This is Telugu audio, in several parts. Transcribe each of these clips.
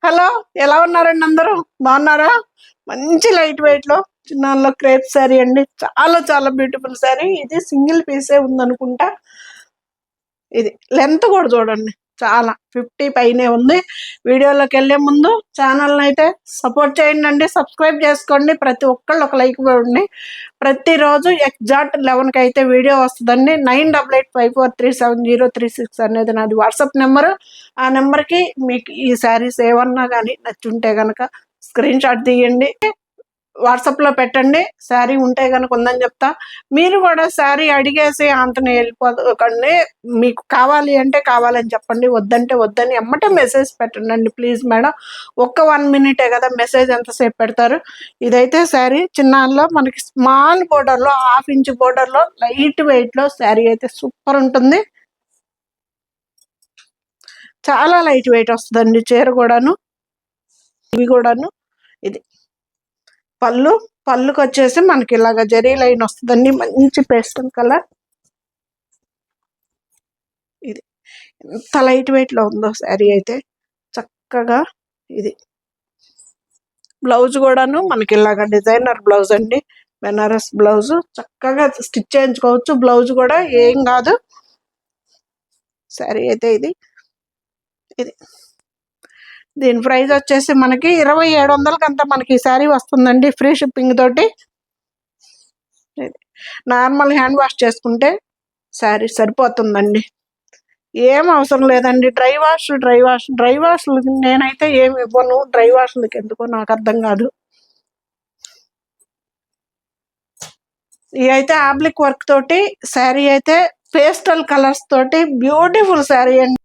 హలో, ఎలా ఉన్నారండి అందరూ? బాగున్నారా? మంచి లైట్ వెయిట్ లో చిన్నాల్లో క్రేప్ శారీ అండి. చాలా చాలా బ్యూటిఫుల్ శారీ. ఇది సింగిల్ పీసే ఉందనుకుంటా. ఇది లెంత్ కూడా చూడండి, చాలా 50 పైనే ఉంది. వీడియోలోకి వెళ్ళే ముందు ఛానల్ని అయితే సపోర్ట్ చేయండి అండి, సబ్స్క్రైబ్ చేసుకోండి. ప్రతి ఒక్కళ్ళు ఒక లైక్ ఇవ్వండి. ప్రతిరోజు ఎగ్జాక్ట్ 11కి అయితే వీడియో వస్తుందండి. 9885437036 అనేది నాది వాట్సాప్ నెంబరు. ఆ నెంబర్కి మీకు ఈ శారీస్ ఏమన్నా కానీ నచ్చుంటే కనుక స్క్రీన్ షాట్ తీయండి, వాట్సాప్లో పెట్టండి. శారీ ఉంటే కనుక ఉందని చెప్తా. మీరు కూడా శారీ అడిగేసి అంతనే వెళ్ళిపోకండి. మీకు కావాలి అంటే కావాలని చెప్పండి, వద్దంటే వద్దని ఎమ్మటే మెసేజ్ పెట్టండి ప్లీజ్ మేడం. ఒక్క 1 మినిటే కదా, మెసేజ్ ఎంతసేపు పెడతారు? ఇదైతే శారీ చిన్నాల్లో మనకి స్మాల్ బోర్డర్లో, 1/2 ఇంచ్ బోర్డర్లో లైట్ వెయిట్లో శారీ అయితే సూపర్ ఉంటుంది. చాలా లైట్ వెయిట్ వస్తుందండి చీర కూడాను. ఇవి కూడాను. ఇది పళ్ళుకి వచ్చేసి మనకి ఇలాగ జరీ లైన్ వస్తుందండి, మంచి పేస్టల్ కలర్. ఇది ఎంత లైట్ వెయిట్ లో ఉందో శారీ అయితే చక్కగా. ఇది బ్లౌజ్ కూడాను మనకి ఇలాగ డిజైనర్ బ్లౌజ్ అండి, బెనారస్ బ్లౌజ్. చక్కగా స్టిచ్ చేయించుకోవచ్చు, బ్లౌజ్ కూడా ఏం కాదు. శారీ అయితే ఇది దీని ప్రైస్ వచ్చేసి మనకి 2700 అంతా మనకి ఈ శారీ వస్తుందండి, ఫ్రీ షిప్పింగ్ తోటి. నార్మల్ హ్యాండ్ వాష్ చేసుకుంటే శారీ సరిపోతుందండి, ఏం అవసరం లేదండి. డ్రై వాష్ నేనైతే ఏమి ఇవ్వను. డ్రై వాష్లకి ఎందుకో నాకు అర్థం కాదు. ఇవి అయితే ఆబ్లిక్ వర్క్ తోటి శారీ అయితే పేస్టల్ కలర్స్ తోటి బ్యూటిఫుల్ శారీ అండి.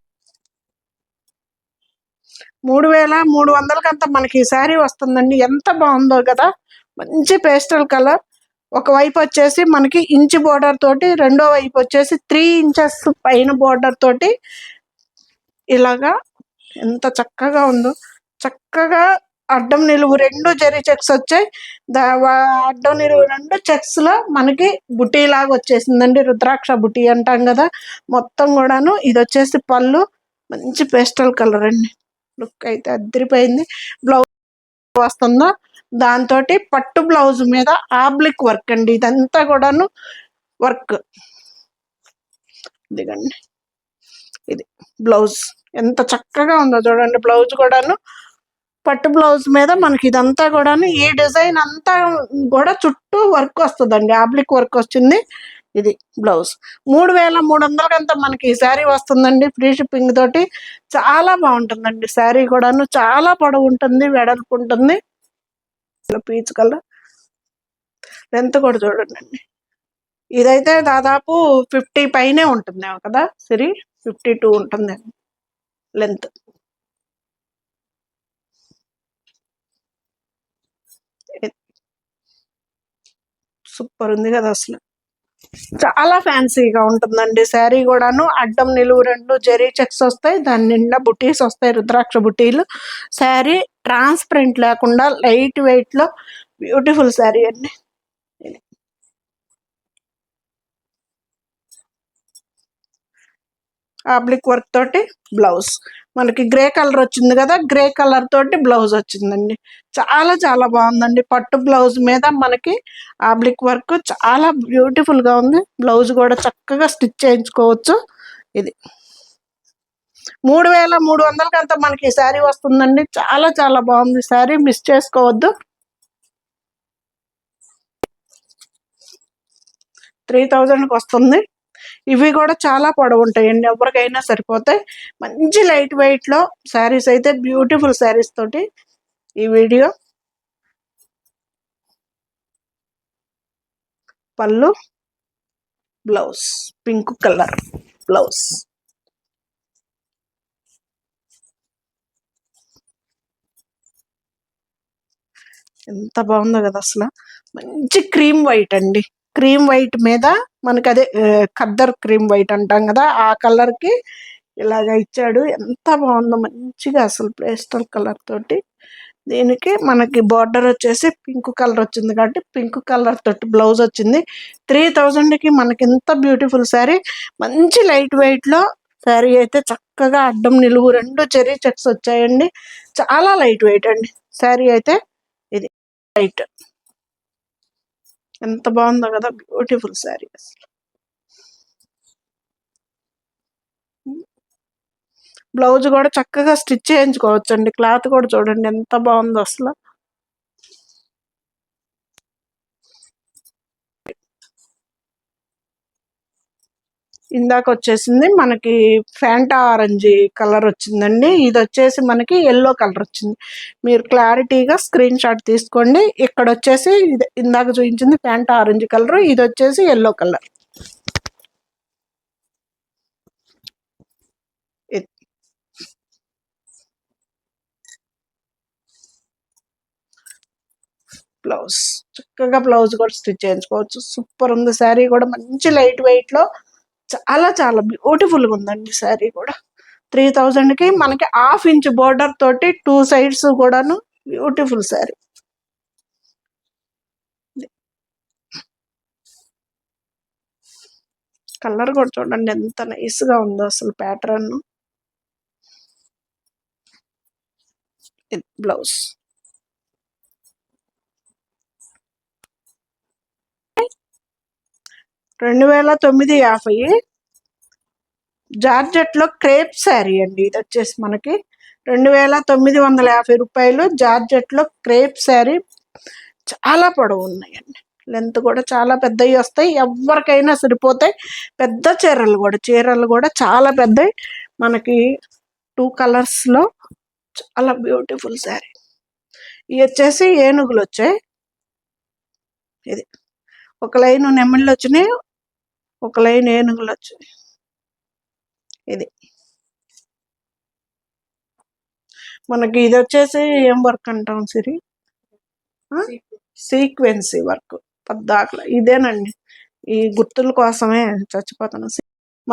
3300 అంతా మనకి ఈ శారీ వస్తుందండి. ఎంత బాగుందో కదా, మంచి పేస్టల్ కలర్. ఒకవైపు వచ్చేసి మనకి ఇంచ్ బోర్డర్ తోటి, రెండో వైపు వచ్చేసి 3 ఇంచెస్ పైన బోర్డర్ తోటి ఇలాగా ఎంత చక్కగా ఉందో. చక్కగా అడ్డం నిలువు 2 జరీ చెక్స్ వచ్చాయి. అడ్డం నిలువు 2 చెక్స్ లో మనకి బుటీ లాగా వచ్చేసిందండి, రుద్రాక్ష బుటీ అంటాం కదా. మొత్తం కూడాను ఇది వచ్చేసి పళ్ళు, మంచి పేస్టల్ కలర్ అండి. లుక్ అయితే అద్దరిపోయింది. బ్లౌజ్ వస్తుందో దాంతో పట్టు బ్లౌజ్ మీద ఆబ్లిక్ వర్క్ అండి, ఇదంతా కూడాను వర్క్. ఇదిగండి, ఇది బ్లౌజ్ ఎంత చక్కగా ఉందో చూడండి. బ్లౌజ్ కూడాను పట్టు బ్లౌజ్ మీద మనకి ఇదంతా కూడాను ఈ డిజైన్ అంతా కూడా చుట్టూ వర్క్ వస్తుందండి, ఆబ్లిక్ వర్క్ వచ్చింది. ఇది బ్లౌజ్ 3300 అంతా మనకి ఈ శారీ వస్తుందండి, ఫ్రీ షిప్పింగ్ తోటి. చాలా బాగుంటుందండి శారీ కూడాను, చాలా పొడవు ఉంటుంది, వెడల్పు ఉంటుంది. పీచ్ కలర్ లెంత్ కూడా చూడండి. ఇదైతే దాదాపు 50 పైనే ఉంటుందేమో కదా, 52 ఉంటుంది లెంత్. సూపర్ ఉంది కదా అసలు, చాలా ఫ్యాన్సీగా ఉంటుందండి శారీ కూడాను. అడ్డం నిలువు 2 జరీ చెక్స్ వస్తాయి, దాని నిండా బుటీస్ వస్తాయి, రుద్రాక్ష బుటీలు. శారీ ట్రాన్స్పరెంట్ లేకుండా లైట్ వెయిట్ లో బ్యూటిఫుల్ శారీ అండి. ఆబ్లిక్ వర్క్ తోటి బ్లౌజ్ మనకి గ్రే కలర్ వచ్చింది కదా, గ్రే కలర్ తోటి బ్లౌజ్ వచ్చిందండి. చాలా చాలా బాగుందండి. పట్టు బ్లౌజ్ మీద మనకి ఆబ్లిక్ వర్క్ చాలా బ్యూటిఫుల్ గా ఉంది. బ్లౌజ్ కూడా చక్కగా స్టిచ్ చేయించుకోవచ్చు. ఇది 3300 అంతా మనకి ఈ శారీ వస్తుందండి. చాలా చాలా బాగుంది శారీ, మిస్ చేసుకోవద్దు. 3000కి వస్తుంది. ఇవి కూడా చాలా పొడవు ఉంటాయండి, ఎవరికైనా సరిపోతాయి. మంచి లైట్ వెయిట్ లో శారీస్ అయితే బ్యూటిఫుల్ శారీస్ తోటి ఈ వీడియో. పళ్ళు, బ్లౌజ్ పింక్ కలర్ బ్లౌజ్. ఎంత బాగుందో కదా అసలు, మంచి క్రీమ్ వైట్ అండి. క్రీమ్ వైట్ మీద మనకి అదే ఖద్దర్ క్రీమ్ వైట్ అంటాం కదా, ఆ కలర్ కి ఇలాగ ఇచ్చాడు. ఎంత బాగుందో మంచిగా అసలు, పేస్టల్ కలర్ తోటి. దీనికి మనకి బార్డర్ వచ్చేసి పింక్ కలర్ వచ్చింది కాబట్టి పింక్ కలర్ తోటి బ్లౌజ్ వచ్చింది. 3000కి మనకి ఇంత బ్యూటిఫుల్ శారీ, మంచి లైట్ వెయిట్ లో శారీ అయితే చక్కగా అడ్డం నిలువు రెండు చెరీ చెక్స్ వచ్చాయండి. చాలా లైట్ వెయిట్ అండి శారీ అయితే. ఇది లైట్ ఎంత బాగుందో కదా, బ్యూటిఫుల్ శారీ అసలు. బ్లౌజ్ కూడా చక్కగా స్టిచ్ చేయించుకోవచ్చండి. క్లాత్ కూడా చూడండి ఎంత బాగుందో అసలు. ఇందాక వచ్చేసింది మనకి ఫ్యాంటా ఆరెంజ్ కలర్ వచ్చిందండి. ఇది వచ్చేసి మనకి ఎల్లో కలర్ వచ్చింది. మీరు క్లారిటీగా స్క్రీన్ షాట్ తీసుకోండి. ఇక్కడ వచ్చేసి ఇందాక చూపించింది ఫ్యాంటా ఆరెంజ్ కలర్, ఇది వచ్చేసి ఎల్లో కలర్. బ్లౌజ్ చక్కగా బ్లౌజ్ కూడా స్టిచ్ చేయించుకోవచ్చు. సూపర్ ఉంది శారీ కూడా, మంచి లైట్ వెయిట్ లో చాలా చాలా బ్యూటిఫుల్గా ఉందండి శారీ కూడా. 3000కి మనకి 1/2 ఇంచ్ బోర్డర్ తోటి 2 సైడ్స్ కూడాను బ్యూటిఫుల్ శారీ. కలర్ కూడా చూడండి ఎంత నైస్ గా ఉందో అసలు ప్యాటర్న్. బ్లౌజ్ 2950 జార్జెట్ లో క్రేప్ శారీ అండి. ఇది వచ్చేసి మనకి 2950 రూపాయలు జార్జెట్ లో క్రేప్ శారీ. చాలా పొడవు ఉన్నాయండి, లెంత్ కూడా చాలా పెద్దవి వస్తాయి, ఎవరికైనా సరిపోతాయి. పెద్ద చీరలు కూడా చాలా పెద్దవి మనకి. 2 కలర్స్ లో చాలా బ్యూటిఫుల్ శారీ. ఇవి వచ్చేసి ఏనుగులు వచ్చాయి. ఇది ఒక లైన్ నెమళ్ళు వచ్చినాయి, ఒక లైన్ ఏనుగులు వచ్చాయి. ఇది మనకి ఇది వచ్చేసి ఏం వర్క్ అంటాం సిరి, సీక్వెన్సీ వర్క్ పద్దాకల. ఇదేనండి, ఈ గుర్తుల కోసమే చచ్చిపోతాను.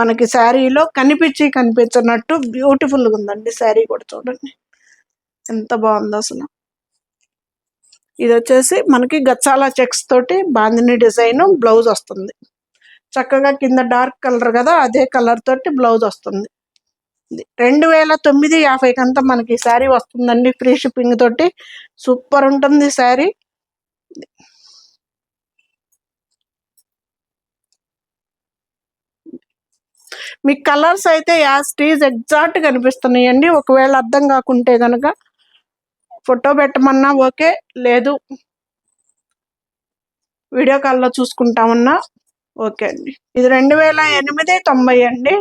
మనకి శారీలో కనిపించినట్టు బ్యూటిఫుల్గా ఉందండి శారీ కూడా. చూడండి ఎంత బాగుందో అసలు. ఇది వచ్చేసి మనకి గచ్చాల చెక్స్ తోటి బాందిని డిజైన్ బ్లౌజ్ వస్తుంది. చక్కగా కింద డార్క్ కలర్ కదా, అదే కలర్ తోటి బ్లౌజ్ వస్తుంది. 2950 అంతా మనకి శారీ వస్తుందండి, ఫ్రీ షిప్పింగ్ తోటి. సూపర్ ఉంటుంది శారీ. మీకు కలర్స్ అయితే యాస్టీజ్ ఎగ్జాక్ట్ కనిపిస్తున్నాయండి. ఒకవేళ అర్థం కాకుంటే కనుక ఫోటో పెట్టమన్నా ఓకే, లేదు వీడియో కాల్లో చూసుకుంటామన్నా ఓకే అండి. ఇది 2890 అండి.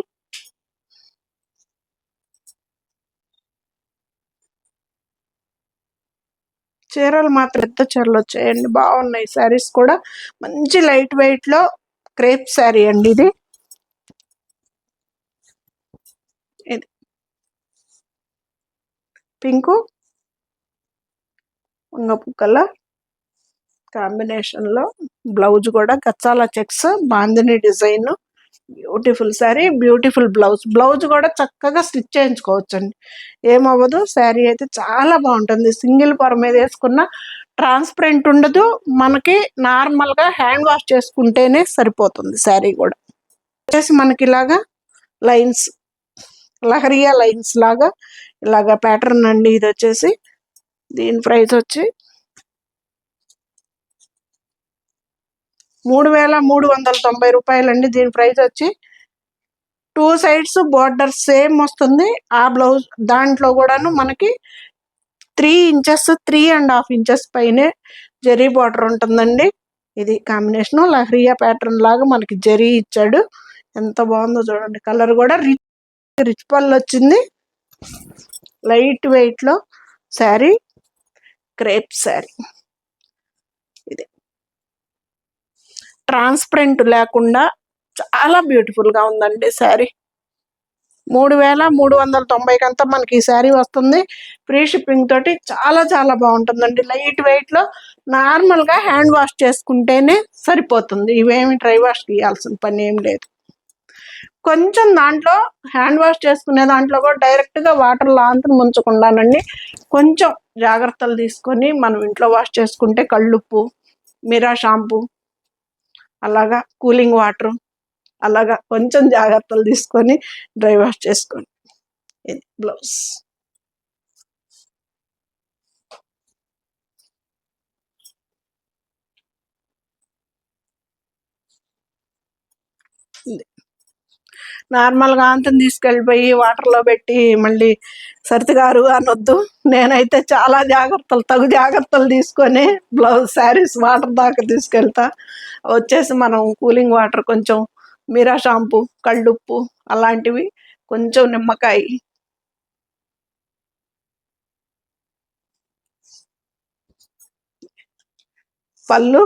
చీరలు మాత్రం పెద్ద చీరలు వచ్చాయండి, బాగున్నాయి శారీస్ కూడా. మంచి లైట్ వెయిట్ లో క్రేప్ శారీ అండి ఇది. ఇది పింకు వంగపు కలర్ కాంబినేషన్ లో బ్లౌజ్ కూడా గచ్చాల checks bandhani design. Beautiful sari, beautiful blouse. Blouse కూడా చక్కగా స్టిచ్ చేయించుకోవచ్చండి, ఏమవ్వదు. శారీ అయితే చాలా బాగుంటుంది. సింగిల్ పొర మీద వేసుకున్న ట్రాన్స్పరెంట్ ఉండదు. మనకి నార్మల్ గా హ్యాండ్ వాష్ చేసుకుంటేనే సరిపోతుంది. శారీ కూడా వచ్చేసి మనకి ఇలాగా లైన్స్, లహరియా లైన్స్ లాగా ఇలాగా ప్యాటర్న్ అండి. ఇది వచ్చేసి దీని ప్రైస్ వచ్చి 3390 రూపాయలండి. దీని ప్రైస్ వచ్చి 2 సైడ్స్ బోర్డర్ సేమ్ వస్తుంది. ఆ బ్లౌజ్ దాంట్లో కూడాను మనకి 3 ఇంచెస్ 3.5 ఇంచెస్ పైనే జరీ బార్డర్ ఉంటుందండి. ఇది కాంబినేషన్ లహరియా ప్యాటర్న్ లాగా మనకి జరీ ఇచ్చాడు. ఎంత బాగుందో చూడండి. కలర్ కూడా రిచ్ పళ్ళు వచ్చింది. లైట్ వెయిట్ లో శారీ, క్రేప్ శారీ. ఇది ట్రాన్స్పరెంట్ లేకుండా చాలా బ్యూటిఫుల్ గా ఉందండి శారీ. 3390 అంతా మనకి ఈ శారీ వస్తుంది, ఫ్రీ షిప్పింగ్ తోటి. చాలా చాలా బాగుంటుందండి. లైట్ వెయిట్ లో నార్మల్ గా హ్యాండ్ వాష్ చేసుకుంటేనే సరిపోతుంది. ఇవేమి డ్రై వాష్ తీయాల్సిన పని ఏం లేదు. కొంచెం దాంట్లో హ్యాండ్ వాష్ చేసుకునే దాంట్లో కూడా డైరెక్ట్ గా వాటర్ లాంటి ముంచకుండానండి, కొంచెం జాగ్రత్తలు తీసుకొని మనం ఇంట్లో వాష్ చేసుకుంటే కళ్ళుప్పు, మిరా షాంపూ, అలాగా కూలింగ్ వాటర్ అలాగా కొంచెం జాగ్రత్తలు తీసుకొని డ్రై వాష్ చేసుకోండి. ఇది బ్లౌజ్. నార్మల్గా అంతం తీసుకెళ్ళిపోయి వాటర్లో పెట్టి మళ్ళీ సర్తిగారు అనొద్దు. నేనైతే చాలా తగు జాగ్రత్తలు తీసుకొని బ్లౌజ్ శారీస్ వాటర్ దాకా తీసుకెళ్తా. వచ్చేసి మనం కూలింగ్ వాటర్, కొంచెం మీరా షాంపూ, కళ్ళుప్పు అలాంటివి, కొంచెం నిమ్మకాయ, పళ్ళు,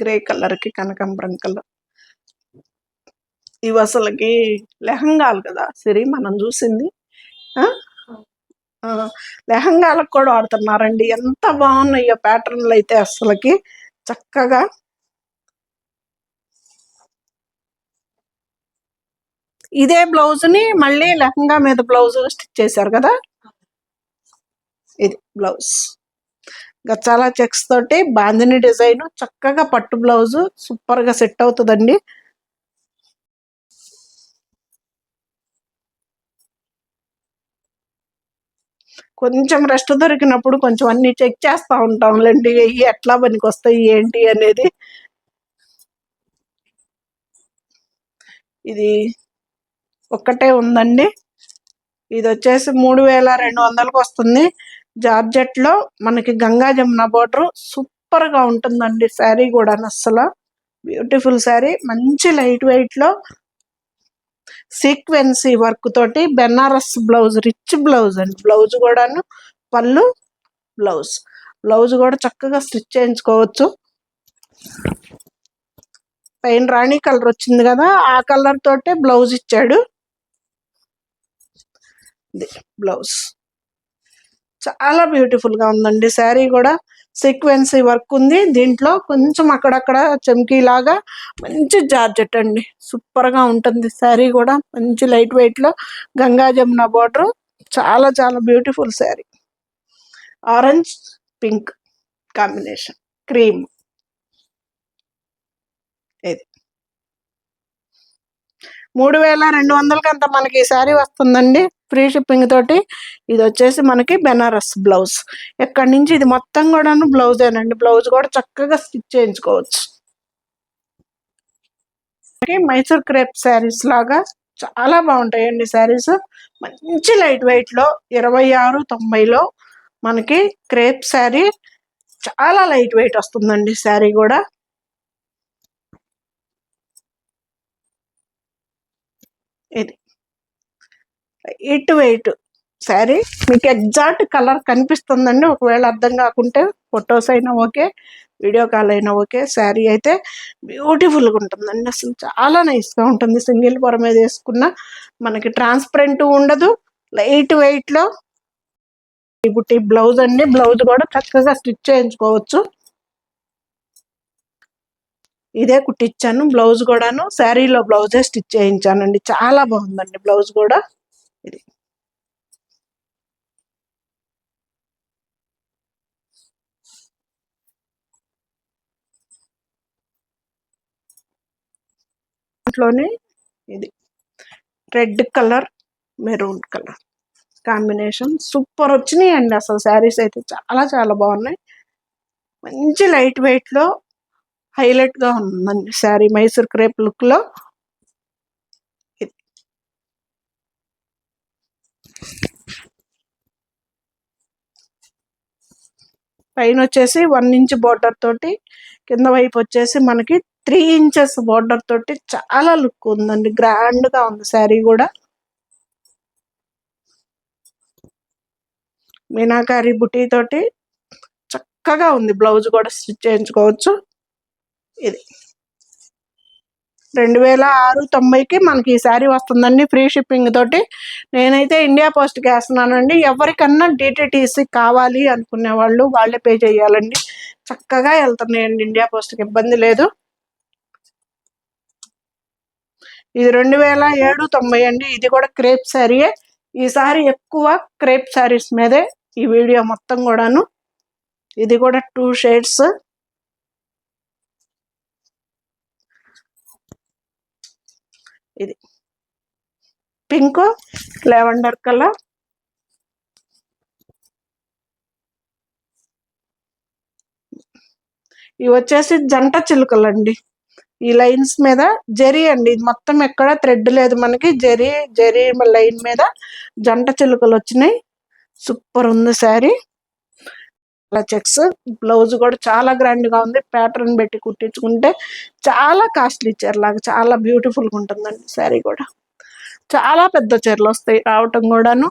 గ్రే కలర్కి కనకాంబరం కలర్. ఇవి అసలుకి లెహంగాలు కదా సిరి మనం చూసింది. లెహంగాలకు కూడా వాడుతున్నారండి. ఎంత బాగున్నాయో ప్యాటర్న్లు అయితే అసలుకి చక్కగా. ఇదే బ్లౌజ్ని మళ్ళీ లెహంగా మీద బ్లౌజ్ స్టిచ్ చేశారు కదా. ఇది బ్లౌజ్ గచ్చాల చెక్స్ తోటి బాందిని డిజైన్, చక్కగా పట్టు బ్లౌజ్ సూపర్గా సెట్ అవుతుందండి. కొంచెం రెస్ట్ దొరికినప్పుడు కొంచెం అన్ని చెక్ చేస్తూ ఉంటాంలేండి, ఇవి ఎట్లా పనికి వస్తాయి ఏంటి అనేది. ఇది ఒక్కటే ఉందండి. ఇది వచ్చేసి 3200కి వస్తుంది. జార్జెట్లో మనకి గంగా జమున బోర్డర్ సూపర్గా ఉంటుందండి. శారీ కూడా అస్సలు బ్యూటిఫుల్ శారీ, మంచి లైట్ వెయిట్లో సీక్వెన్సీ వర్క్ తోటి బెనారస్ బ్లౌజ్, రిచ్ బ్లౌజ్ అండి. బ్లౌజ్ కూడాను, పళ్ళు, బ్లౌజ్. బ్లౌజ్ కూడా చక్కగా స్టిచ్ చేయించుకోవచ్చు. పైన రాణి కలర్ వచ్చింది కదా, ఆ కలర్ తోటే బ్లౌజ్ ఇచ్చాడు. బ్లౌజ్ చాలా బ్యూటిఫుల్గా ఉందండి. శారీ కూడా సీక్వెన్సీ వర్క్ ఉంది. దీంట్లో కొంచెం అక్కడక్కడ చమ్కీ లాగా మంచి జార్జెట్ అండి. సూపర్గా ఉంటుంది శారీ కూడా, మంచి లైట్ వెయిట్లో గంగా జమున బార్డర్. చాలా చాలా beautiful sari. Orange pink combination, cream. ఇది 3200కి అంత మనకి ఈ శారీ వస్తుందండి, ఫ్రీ షిప్పింగ్ తోటి. ఇది వచ్చేసి మనకి బెనారస్ బ్లౌజ్. ఎక్కడి నుంచి ఇది మొత్తం కూడాను బ్లౌజేనండి. బ్లౌజ్ కూడా చక్కగా స్టిచ్ చేయించుకోవచ్చు. మైసూర్ క్రేప్ శారీస్ లాగా చాలా బాగుంటాయండి శారీస్. మంచి లైట్ వెయిట్లో 2690లో మనకి క్రేప్ శారీ, చాలా లైట్ వెయిట్ వస్తుందండి శారీ కూడా. ఇది లైట్ వెయిట్ శారీ, మీకు ఎగ్జాక్ట్ కలర్ కనిపిస్తుందండి. ఒకవేళ అర్థం కాకుంటే ఫొటోస్ అయినా ఓకే, వీడియో కాల్ అయినా ఓకే. శారీ అయితే బ్యూటిఫుల్గా ఉంటుందండి, అసలు చాలా నైస్గా ఉంటుంది. సింగిల్ పొర మీద వేసుకున్న మనకి ట్రాన్స్పరెంట్ ఉండదు, లైట్ వెయిట్లో. బుట్టి బ్లౌజ్ అండి, బ్లౌజ్ కూడా చక్కగా స్టిచ్ చేయించుకోవచ్చు. ఇదే కుట్టించాను బ్లౌజ్ కూడాను, శారీలో బ్లౌజే స్టిచ్ చేయించానండి. చాలా బాగుందండి బ్లౌజ్ కూడా. ఇది దాంట్లోనే ఇది red colour, maroon colour combination super వచ్చినాయండి. అసలు శారీస్ అయితే చాలా చాలా బాగున్నాయి. మంచి లైట్ వెయిట్లో హైలైట్గా ఉందండి శారీ, మైసూర్ క్రేప్ లుక్లో. పైన వచ్చేసి 1 ఇంచ్ బోర్డర్ తోటి, కింద వైపు వచ్చేసి మనకి 3 ఇంచెస్ బోర్డర్ తోటి చాలా లుక్ ఉందండి, గ్రాండ్గా ఉంది శారీ కూడా. మీనాకారి బుటీ తోటి చక్కగా ఉంది. బ్లౌజ్ కూడా స్టిచ్ చేయించుకోవచ్చు. ఇది 2690కి మనకి ఈ శారీ వస్తుందండి, ఫ్రీ షిప్పింగ్ తోటి. నేనైతే ఇండియా పోస్ట్కి వేస్తున్నానండి. ఎవరికన్నా DTTC కావాలి అనుకునే వాళ్ళు వాళ్ళే పే చేయాలండి. చక్కగా వెళ్తున్నాయండి ఇండియా పోస్ట్కి, ఇబ్బంది లేదు. ఇది 2790 అండి. ఇది కూడా క్రేప్ శారీయే. ఈ సారీ ఎక్కువ క్రేప్ శారీస్ మీదే ఈ వీడియో మొత్తం కూడాను. ఇది కూడా 2 షేడ్స్. ఇది పింక్ లావెండర్ కలర్, ఇవి వచ్చేసి జంట చిలుకలు అండి. ఈ లైన్స్ మీద జరీ అండి, ఇది మొత్తం ఎక్కడ థ్రెడ్ లేదు మనకి, జరీ జరీ లైన్ మీద జంట చిలుకలు వచ్చినాయి. సూపర్ ఉంది శారీ. చెక్స్ బ్లౌజ్ కూడా చాలా గ్రాండ్ గా ఉంది. ప్యాటర్న్ పెట్టి కుట్టించుకుంటే చాలా కాస్ట్లీ చీర లాగా చాలా బ్యూటిఫుల్ గా ఉంటుందండి. శారీ కూడా చాలా పెద్ద చీరలు వస్తాయి రావటం కూడాను.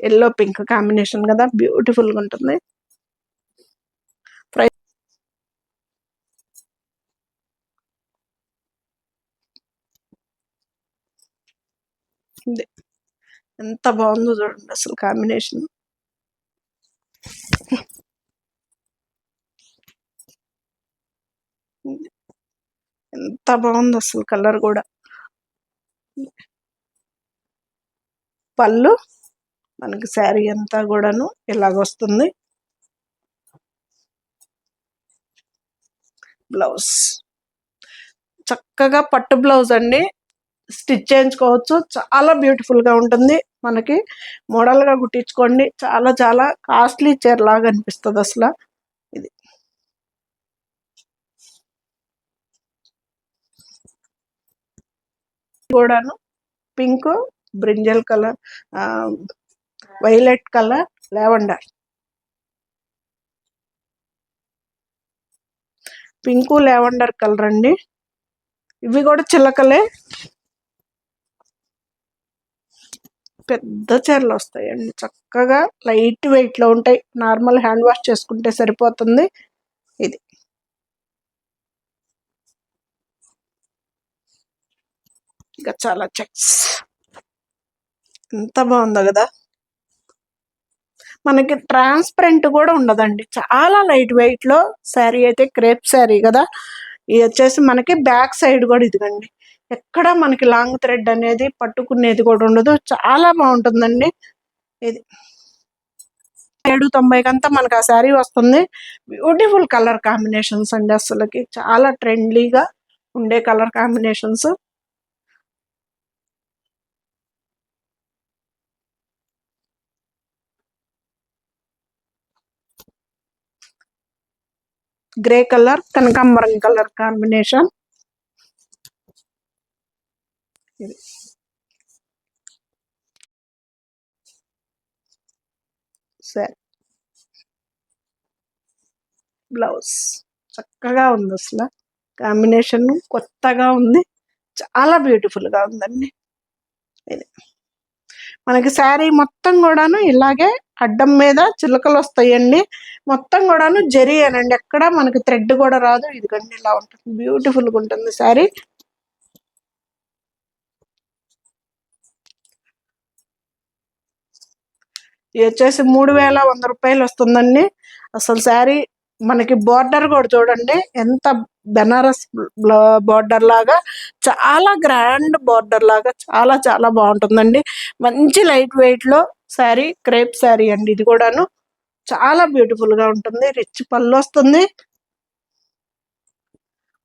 ఎల్లో పింక్ కాంబినేషన్ కదా, బ్యూటిఫుల్ గా ఉంటుంది. ఎంత బాగుందో చూడండి అసలు కాంబినేషన్. ఎంత బాగుంది అసలు కలర్ కూడా. పళ్ళు మనకి శారీ అంతా కూడాను ఇలాగొస్తుంది. బ్లౌజ్ చక్కగా పట్టు బ్లౌజ్ అండి, స్టిచ్ చేయించుకోవచ్చు. చాలా బ్యూటిఫుల్ గా ఉంటుంది. మనకి మోడల్ గా కుట్టించుకోండి. చాలా చాలా కాస్ట్లీ చీర లాగా అనిపిస్తుంది అసలు. ఇది కూడాను pink, brinjal colour, violet colour, lavender. Pink lavender colour అండి. ఇవి కూడా చిలకలే, పెద్ద చీరలు వస్తాయండి. చక్కగా లైట్ వెయిట్ లో ఉంటాయి. నార్మల్ హ్యాండ్ వాష్ చేసుకుంటే సరిపోతుంది. ఇది ఇంకా చాలా చెక్స్, ఎంత బాగుందో కదా. మనకి ట్రాన్స్పరెంట్ కూడా ఉండదండి, చాలా లైట్ వెయిట్ లో శారీ అయితే. క్రేప్ శారీ కదా. ఇది వచ్చేసి మనకి బ్యాక్ సైడ్ కూడా ఇదిగండి, ఎక్కడ మనకి లాంగ్ థ్రెడ్ అనేది పట్టుకునేది కూడా ఉండదు. చాలా బాగుంటుందండి. ఇది 790 అంతా మనకు ఆ శారీ వస్తుంది. బ్యూటిఫుల్ కలర్ కాంబినేషన్స్ అండి, అసలుకి చాలా ట్రెండ్లీగా ఉండే కలర్ కాంబినేషన్స్. గ్రే కలర్, కనకాంబరం కలర్ కాంబినేషన్. సరే, బ్లౌజ్ చక్కగా ఉంది అసలు. కాంబినేషన్ కొత్తగా ఉంది, చాలా బ్యూటిఫుల్ గా ఉందండి. ఇది మనకి శారీ మొత్తం కూడాను ఇలాగే అడ్డం మీద చిలకలు వస్తాయండి. మొత్తం కూడాను జరీ అనండి, ఎక్కడ మనకి థ్రెడ్ కూడా రాదు. ఇదిగండి ఇలా ఉంటుంది, బ్యూటిఫుల్ గా ఉంటుంది శారీ. ఇది వచ్చేసి 3100 రూపాయలు వస్తుందండి. అసలు శారీ మనకి బోర్డర్ కూడా చూడండి, ఎంత బెనారస్ బోర్డర్ లాగా, చాలా గ్రాండ్ బోర్డర్ లాగా చాలా చాలా బాగుంటుందండి. మంచి లైట్ వెయిట్ లో శారీ, క్రేప్ శారీ అండి. ఇది కూడాను చాలా బ్యూటిఫుల్ గా ఉంటుంది. రిచ్ పళ్ళు వస్తుంది.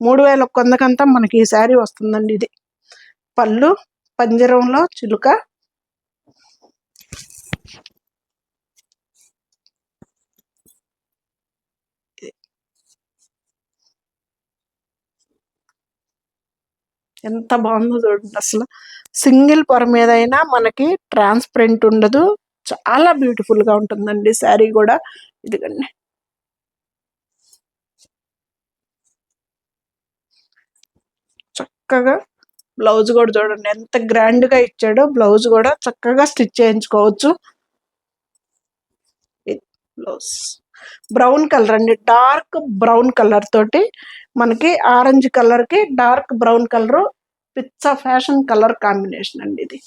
3100 మనకి ఈ శారీ వస్తుందండి. ఇది పళ్ళు, పంజరంలో చిలుక. ఎంత బాగుందో చూడండి అసలు. సింగిల్ పొర మీద అయినా మనకి ట్రాన్స్పరెంట్ ఉండదు. చాలా బ్యూటిఫుల్ గా ఉంటుందండి శారీ కూడా. ఇదిగండి చక్కగా బ్లౌజ్ కూడా చూడండి ఎంత గ్రాండ్ గా ఇచ్చాడో. బ్లౌజ్ కూడా చక్కగా స్టిచ్ చేయించుకోవచ్చు. బ్లౌజ్ బ్రౌన్ కలర్ అండి, డార్క్ బ్రౌన్ కలర్ తోటి మనకి ఆరెంజ్ కలర్ కి డార్క్ బ్రౌన్ కలర్, పిచ్చ ఫ్యాషన్ కలర్ కాంబినేషన్ అండి. ఇది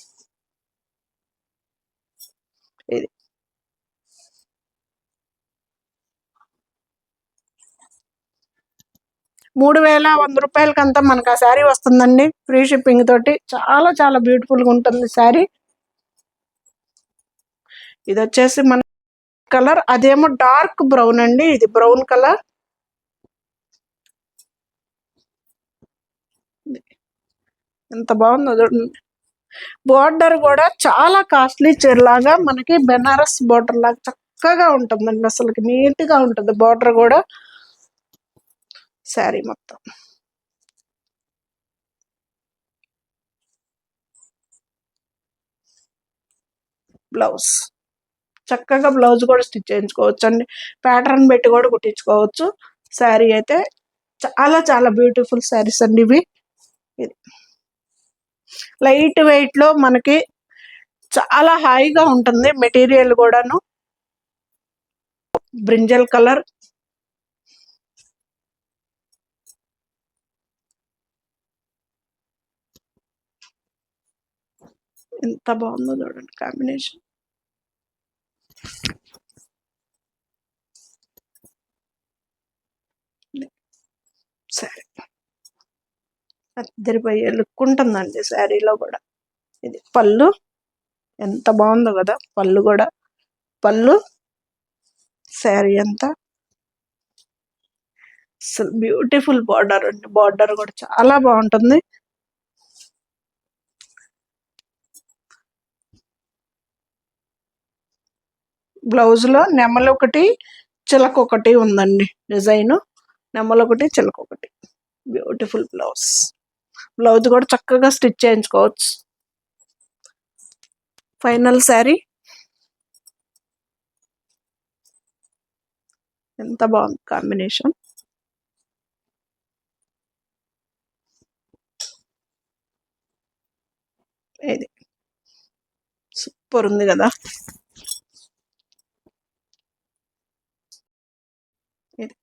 3100 రూపాయలకంతా మనకు ఆ శారీ వస్తుందండి, ఫ్రీ షిప్పింగ్ తోటి. చాలా చాలా బ్యూటిఫుల్ గా ఉంటుంది శారీ. ఇది వచ్చేసి మన కలర్, అదేమో డార్క్ బ్రౌన్ అండి, ఇది బ్రౌన్ కలర్. ఎంత బాగుందో చూడండి. బోర్డర్ కూడా చాలా కాస్ట్లీ చీరలాగా మనకి బెనారస్ బోర్డర్ లాగా చక్కగా ఉంటుందండి, అసలు నీట్ గా ఉంటుంది బోర్డర్ కూడా. శారీ మొత్తం బ్లౌజ్ చక్కగా బ్లౌజ్ కూడా స్టిచ్ చేయించుకోవచ్చు అండి, ప్యాటర్న్ పెట్టి కూడా కుట్టించుకోవచ్చు. శారీ అయితే చాలా చాలా బ్యూటిఫుల్ శారీస్ అండి ఇవి. ఇది లైట్ వెయిట్ లో మనకి చాలా హాయిగా ఉంటుంది మెటీరియల్ కూడాను. బ్రింజల్ కలర్, ఎంత బాగుందో చూడండి కాంబినేషన్. సరే, అద్దరిపోయే లుక్ ఉంటుందండి శారీలో కూడా. ఇది పళ్ళు, ఎంత బాగుందో కదా పళ్ళు కూడా. పళ్ళు, శారీ అంతా అసలు బ్యూటిఫుల్ బార్డర్ అండి, బార్డర్ కూడా చాలా బాగుంటుంది. బ్లౌజ్ లో నెమలు ఒకటి చిలక ఒకటి ఉందండి డిజైన్, నెమలు ఒకటి చిలక ఒకటి. బ్యూటిఫుల్ బ్లౌజ్, బ్లౌజ్ కూడా చక్కగా స్టిచ్ చేయించుకోవచ్చు. ఫైనల్ శారీ ఎంత బాగుంది కాంబినేషన్. ఇది సూపర్ ఉంది కదా. ఇది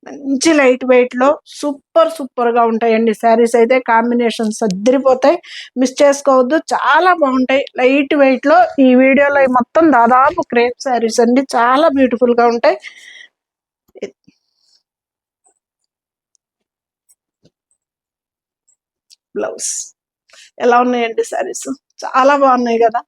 మంచి లైట్ వెయిట్ లో సూపర్ సూపర్ గా ఉంటాయండి శారీస్ అయితే, కాంబినేషన్స్ అద్దరిపోతాయి, మిస్ చేసుకోవద్దు, చాలా బాగుంటాయి లైట్ వెయిట్ లో. ఈ వీడియోలో మొత్తం దాదాపు క్రేప్ శారీస్ అండి, చాలా బ్యూటిఫుల్ గా ఉంటాయి. బ్లౌజ్ ఎలా ఉన్నాయండి శారీస్, చాలా బాగున్నాయి కదా.